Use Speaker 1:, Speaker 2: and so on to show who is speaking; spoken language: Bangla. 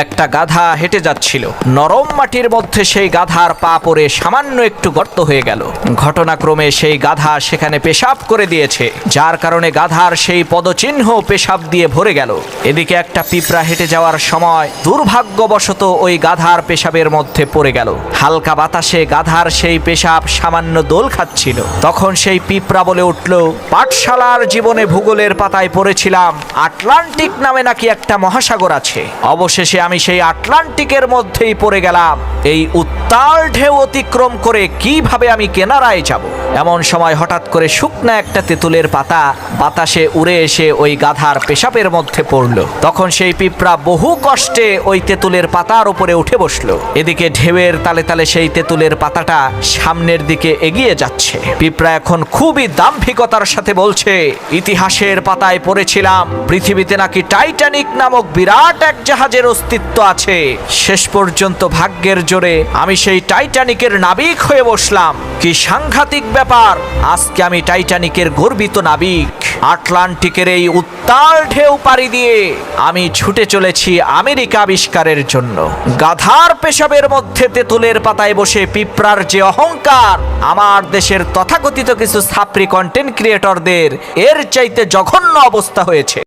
Speaker 1: একটা গাধা হেঁটে যাচ্ছিল। নরম মাটির মধ্যে সেই গাধার পা পড়ে সামান্য একটু গর্ত হয়ে গেল। ঘটনাক্রমে সেই গাধা সেখানে পেশাব করে দিয়েছে, যার কারণে গাধার সেই পদচিহ্ন পেশাব দিয়ে ভরে গেল। এদিকে একটা পিঁপড়া হেঁটে যাওয়ার সময় দুর্ভাগ্যবশত ওই গাধার পেশাবের মধ্যে পড়ে গেল। হালকা বাতাসে গাধার সেই পেশাব সামান্য দোল খাচ্ছিল। তখন সেই পিঁপড়া বলে উঠল, পাঠশালার জীবনে ভূগোলের পাতায় পড়েছিলাম আটলান্টিক নামে নাকি একটা মহাসাগর আছে। অবশেষে আমি সেই আটলান্টিকের মধ্যেই পড়ে গেলাম। এই উত্তাল ঢেউ অতিক্রম করে কিভাবে আমি কিনারায় যাব? এমন সময় হঠাৎ করে শুকনা একটা তেঁতুলের পাতা বাতাসে উড়ে এসে ওই গাধার পেশাবের মধ্যে পড়ল। তখন সেই পিঁপড়া বহু কষ্টে ওই তেঁতুলের পাতার উপরে উঠে বসলো। এদিকে ঢেউয়ের তালে তালে সেই তেঁতুলের পাতাটা সামনের দিকে এগিয়ে যাচ্ছে। পিঁপড়া এখন খুবই দাম্ভিকতার সাথে বলছে, ইতিহাসের পাতায় পড়েছিলাম পৃথিবীতে নাকি টাইটানিক নামক বিরাট এক জাহাজের অস্তিত্ব আছে। শেষ পর্যন্ত ভাগ্যের জোরে আমি সেই টাইটানিকের নাবিক হয়ে বসলাম। কি সাংঘাতিক ব্যাপার! আজকে আমি টাইটানিকের গর্বিত নাবিক। আটলান্টিকের এই উত্তাল ঢেউ পাড়ি দিয়ে আমি ছুটে চলেছি আমেরিকা আবিষ্কারের জন্য। গাধার পেশাবের মধ্যে তেঁতুলের পাতায় বসে পিঁপড়ার যে অহংকার, আমার দেশের তথাকথিত কিছু ছাপরি কন্টেন্ট ক্রিয়েটরদের এর চাইতে জঘন্য অবস্থা হয়েছে।